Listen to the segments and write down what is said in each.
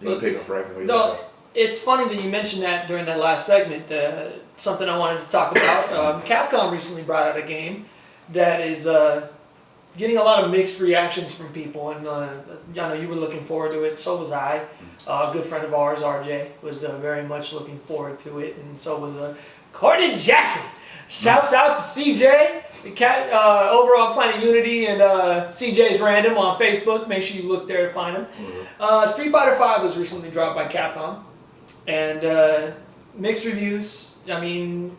You pick up right from No, it's funny that you mentioned that during that last segment. Something I wanted to talk about. Capcom recently brought out a game that is getting a lot of mixed reactions from people, and I know you were looking forward to it. So was I. A good friend of ours, RJ, was very much looking forward to it, and so was Courtney Jackson. Shouts out to CJ, the cat over on Planet Unity, and CJ's Random on Facebook. Make sure you look there to find him. Street Fighter V was recently dropped by Capcom, and mixed reviews. I mean,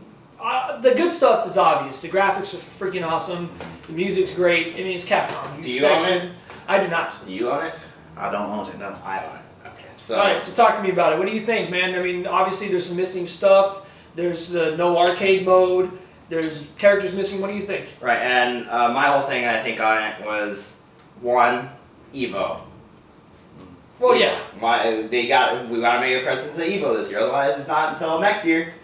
the good stuff is obvious. The graphics are freaking awesome. The music's great. I mean, it's Capcom. Do you own it? I do not. Do you own it? I don't own it, no. I own it. Okay. So, all right, so talk to me about it. What do you think, man? I mean, obviously there's some missing stuff. There's no arcade mode. There's characters missing. What do you think? Right, and my whole thing I think on it was one, Evo. Well, yeah. We gotta make a presence at Evo this year. Otherwise, it's not until next year.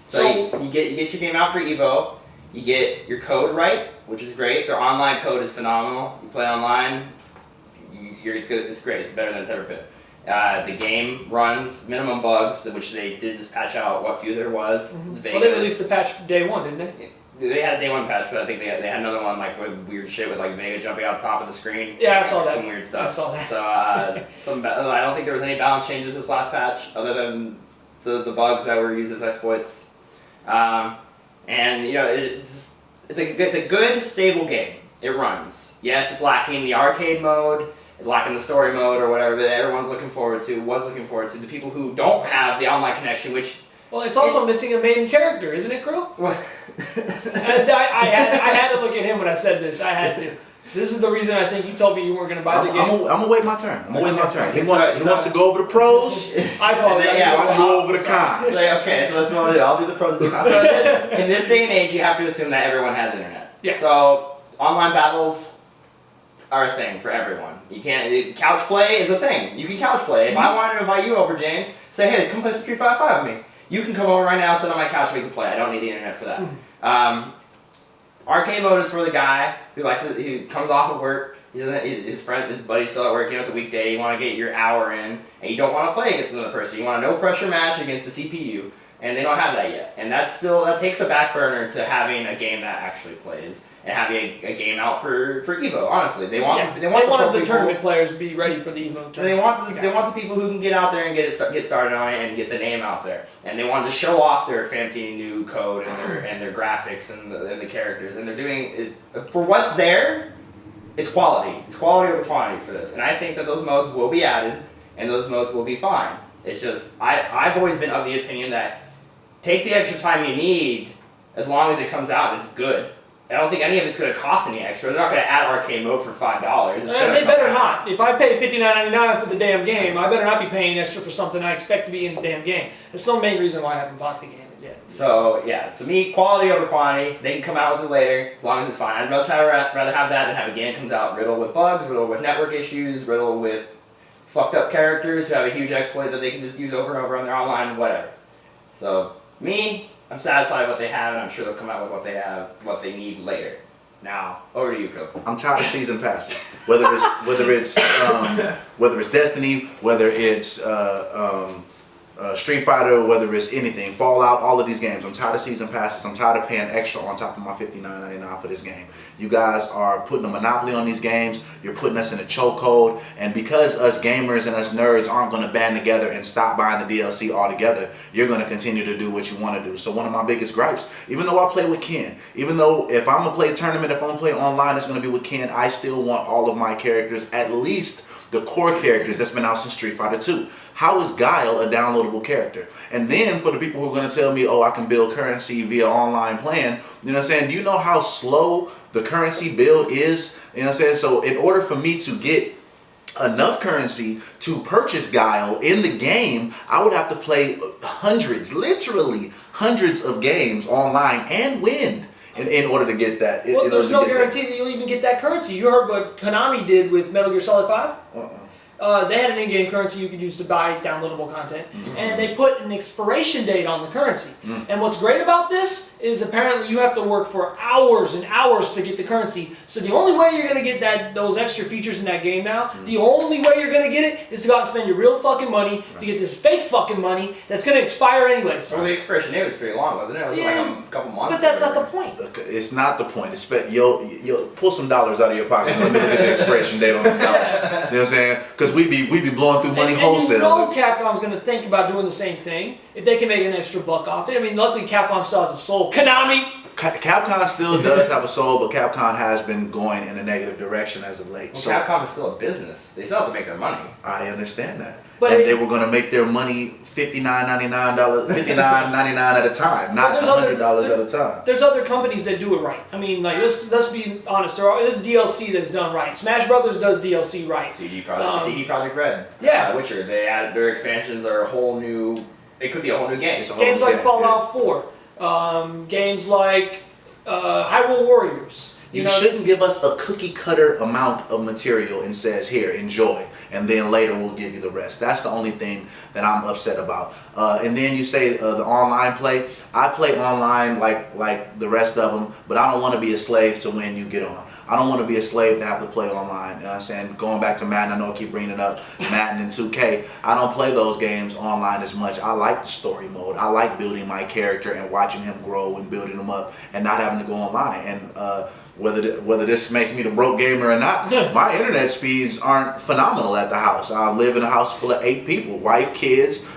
So you get your game out for Evo. You get your code right, which is great. Their online code is phenomenal. You play online, it's good. It's great. It's better than it's ever been. The game runs minimum bugs, which they did just patch out what few there was. Mm-hmm. Well, they released the patch day one, didn't they? They had a day one patch, but I think they had another one like with weird shit with like Vega jumping out the top of the screen. Yeah, I saw that. Some weird stuff. I saw that. So I don't think there was any balance changes this last patch, other than the bugs that were used as exploits. And you know, it's a good stable game. It runs. Yes, it's lacking the arcade mode. It's lacking the story mode or whatever that everyone's looking forward to. The people who don't have the online connection, which. Well, it's also missing a main character, isn't it, Krill? What? I had to look at him when I said this. I had to. So this is the reason I think you told me you weren't going to buy the game. I'm gonna wait my turn. He wants to go over the pros. I apologize. So I can go over the cons. Okay, so that's what I'll do. I'll do the pros and cons. So in this day and age, you have to assume that everyone has internet. Yeah. So online battles are a thing for everyone. You can't. Couch play is a thing. You can couch play. If I wanted to invite you over, James, say, hey, come play some Street Fighter 5 with me. You can come over right now, sit on my couch, and we can play. I don't need the internet for that. Arcade mode is for the guy who comes off of work. His buddy's still at work. You know, it's a weekday. You want to get your hour in, and you don't want to play against another person. You want a no pressure match against the CPU, and they don't have that yet. And that takes a back burner to having a game that actually plays and having a game out for Evo. Honestly, they want the tournament players to be ready for the Evo tournament. They want the people who can get out there and get started on it and get the name out there. And they wanted to show off their fancy new code and their graphics and the characters. And they're doing it for what's there. It's quality. It's quality over quantity for this. And I think that those modes will be added and those modes will be fine. It's just I've always been of the opinion that take the extra time you need as long as it comes out and it's good. I don't think any of it's going to cost any extra. They're not going to add arcade mode for $5. They better not. If I pay $59.99 for the damn game, I better not be paying extra for something I expect to be in the damn game. That's the main reason why I haven't bought the game yet. So me, quality over quantity. They can come out with it later, as long as it's fine. I'd much rather have that than have a game that comes out riddled with bugs, riddled with network issues, riddled with fucked up characters who have a huge exploit that they can just use over and over on their online, whatever. So me, I'm satisfied with what they have, and I'm sure they'll come out with what they need later. Now, over to you, Coach. I'm tired of season passes. Whether it's Destiny, whether it's Street Fighter, whether it's anything, Fallout, all of these games. I'm tired of season passes. I'm tired of paying extra on top of my $59.99 for this game. You guys are putting a monopoly on these games. You're putting us in a chokehold. And because us gamers and us nerds aren't going to band together and stop buying the DLC altogether, you're going to continue to do what you want to do. So one of my biggest gripes, even though I play with Ken, even though if I'm going to play a tournament, if I'm going to play online, it's going to be with Ken, I still want all of my characters, at least the core characters that's been out since Street Fighter 2. How is Guile a downloadable character? And then for the people who are going to tell me, oh, I can build currency via online playing, you know what I'm saying? Do you know how slow the currency build is? You know what I'm saying? So in order for me to get enough currency to purchase Guile in the game, I would have to play literally hundreds of games online and win in order to get that. Well, there's no guarantee that you'll even get that currency. You heard what Konami did with Metal Gear Solid 5? they had an in-game currency you could use to buy downloadable content, Mm-hmm. and they put an expiration date on the currency. Mm. And what's great about this is apparently you have to work for hours and hours to get the currency. So the only way you're going to get those extra features in that game now, Mm. the only way you're going to get it is to go out and spend your real fucking money to get this fake fucking money that's going to expire anyways. Well, the expiration date was pretty long, wasn't it? It was Yeah, like a couple months. But that's or not the whatever. point. It's not the point. You'll pull some dollars out of your pocket and look at the expiration date on the dollars. You know what I'm saying? Because we be blowing through money And wholesale. you know Capcom's going to think about doing the same thing if they can make an extra buck off it. I mean, luckily Capcom still has a soul. Konami! Capcom still does have a soul, but Capcom has been going in a negative direction as of late. Well, So Capcom is still a business. They still have to make their money. I understand that. But And it- they were going to make their money $59.99 at a time, not there's other- $100 at a time. There's other companies that do it right. I mean, like let's be honest. There's DLC that's done right. Smash Brothers does DLC right. CD Projekt Red. Yeah. Witcher. They added their expansions are a whole new. It could be a whole new game. It's a whole- Games like yeah, Fallout 4, games like Hyrule Warriors. You know, shouldn't give us a cookie cutter amount of material and says, here, enjoy, and then later we'll give you the rest. That's the only thing that I'm upset about. And then you say the online play. I play online like the rest of them, but I don't want to be a slave to when you get on. I don't want to be a slave to have to play online. You know what I'm saying? Going back to Madden, I know I keep bringing it up, Madden and 2K. I don't play those games online as much. I like the story mode. I like building my character and watching him grow and building him up and not having to go online. And whether this makes me the broke gamer or not, my internet speeds aren't phenomenal at the house. I live in a house full of 8 people, wife, kids.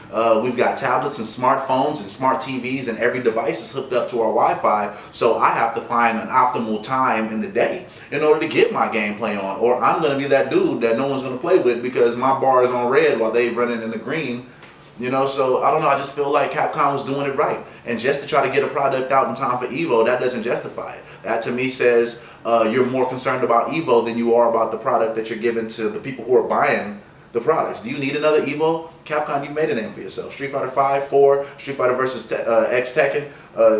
We've got tablets and smartphones and smart TVs, and every device is hooked up to our Wi-Fi. So I have to find an optimal time in the day in order to get my gameplay on, or I'm going to be that dude that no one's going to play with because my bar is on red while they running in the green. You know, so I don't know. I just feel like Capcom was doing it right, and just to try to get a product out in time for Evo, that doesn't justify it. That to me says you're more concerned about Evo than you are about the product that you're giving to the people who are buying the products. Do you need another Evo? Capcom, you made a name for yourself. Street Fighter 5, 4, Street Fighter vs. X Tekken,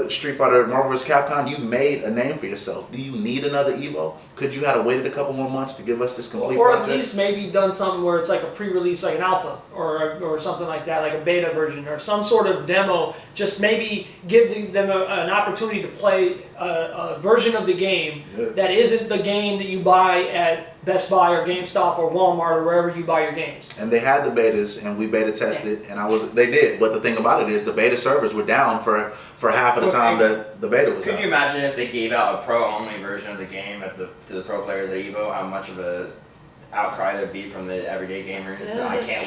Street Fighter Marvel vs. Capcom, you've made a name for yourself. Do you need another Evo? Could you have waited a couple more months to give us this complete or project? at least maybe done something where it's like a pre-release, like an alpha or something like that, like a beta version or some sort of demo. Just maybe give them an opportunity to play a version of the game that isn't the game that you buy at Best Buy or GameStop or Walmart or wherever you buy your games. And they had the betas, and we beta tested, and they did. But the thing about it is, the beta servers were down for half of the time that the beta was Could out. you imagine if they gave out a pro-only version of the game to the pro players at Evo? How much of a outcry there'd be from the everyday gamers?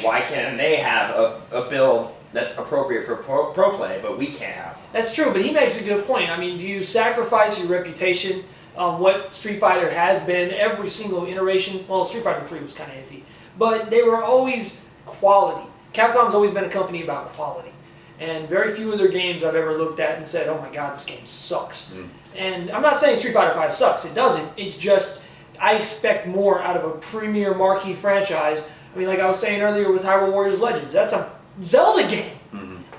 Why can't they have a build that's appropriate for pro play, but we can't have? That's true, but he makes a good point. I mean, do you sacrifice your reputation on what Street Fighter has been every single iteration? Well, Street Fighter 3 was kind of iffy, but they were always quality. Capcom's always been a company about quality, and very few of their games I've ever looked at and said, oh my god, this game sucks. And I'm not saying Street Fighter 5 sucks, it doesn't. It's just, I expect more out of a premier marquee franchise. I mean, like I was saying earlier with Hyrule Warriors Legends, that's a Zelda game.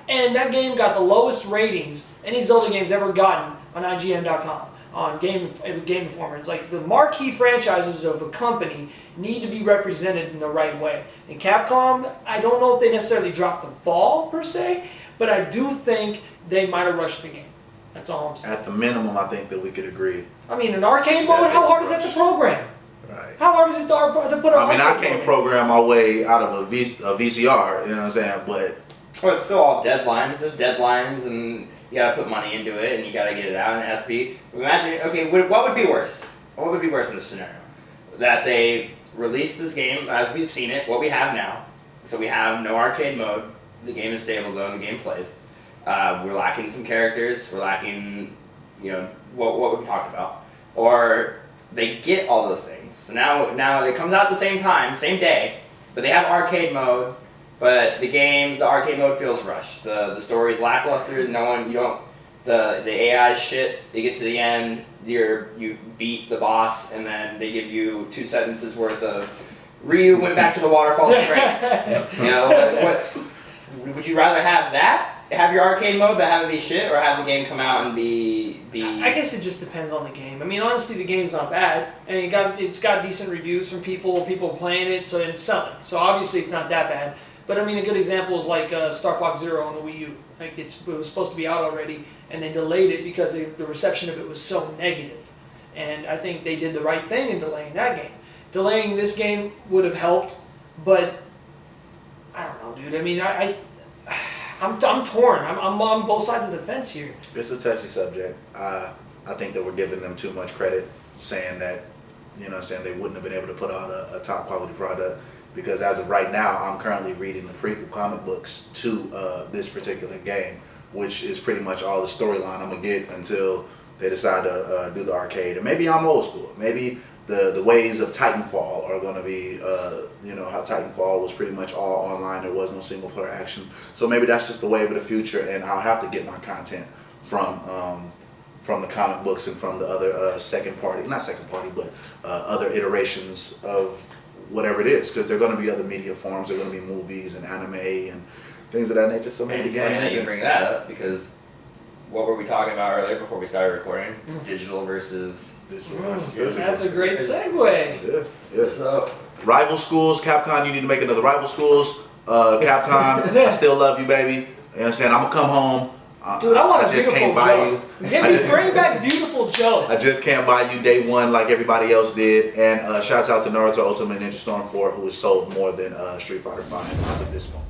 And that game got the lowest ratings any Zelda game's ever gotten on IGN.com, on Game Informer. It's like the marquee franchises of a company need to be represented in the right way. And Capcom, I don't know if they necessarily dropped the ball per se, but I do think they might have rushed the game. That's all I'm saying. At the minimum, I think that we could agree. I mean, an arcade mode, how hard is that to program? Right. How hard is it to put an I mean, I arcade can't mode? program my way out of a VCR, you know what I'm saying? But Well, it's still all deadlines. There's deadlines, and you gotta put money into it, and you gotta get it out, and it has to be. Imagine, okay, what would be worse? What would be worse in this scenario? That they release this game as we've seen it, what we have now. So we have no arcade mode. The game is stable though, and the game plays. We're lacking some characters. We're lacking, what we talked about. Or they get all those things. So now it comes out at the same time, same day, but they have arcade mode. But the arcade mode feels rushed. The story's lackluster. The AI shit. You get to the end, you beat the boss, and then they give you 2 sentences worth of Ryu went back to the waterfall of strength. What would you rather have that, have your arcade mode but have it be shit, or have the game come out and be I guess it just depends on the game. I mean, honestly, the game's not bad, and it's got decent reviews from people. People are playing it, so it's selling. So obviously, it's not that bad. But I mean, a good example is like Star Fox Zero on the Wii U. Like it was supposed to be out already, and they delayed it because the reception of it was so negative. And I think they did the right thing in delaying that game. Delaying this game would have helped, but I don't know, dude. I mean, I'm torn. I'm on both sides of the fence here. It's a touchy subject. I think that we're giving them too much credit, saying that, saying they wouldn't have been able to put out a top quality product. Because as of right now, I'm currently reading the prequel comic books to this particular game, which is pretty much all the storyline I'm gonna get until they decide to do the arcade. And maybe I'm old school. Maybe the ways of Titanfall are going to be, how Titanfall was pretty much all online. There was no single player action. So maybe that's just the wave of the future, and I'll have to get my content from the comic books and from the other other iterations of whatever it is, because there are going to be other media forms. There are going to be movies and anime and things of that nature. So maybe it's funny that you games. bring that up, because what were we talking about earlier before we started recording? Digital versus That's a great segue. Yeah. So Rival schools, Capcom, you need to make another Rival schools. Capcom, I still love you, baby. You know what I'm saying? I'm gonna come home. Dude, I want a just Beautiful can't buy Joe. you. Bring back Beautiful Joe. I just can't buy you day one like everybody else did. And shouts out to Naruto Ultimate Ninja Storm 4, who has sold more than Street Fighter 5 as of this moment.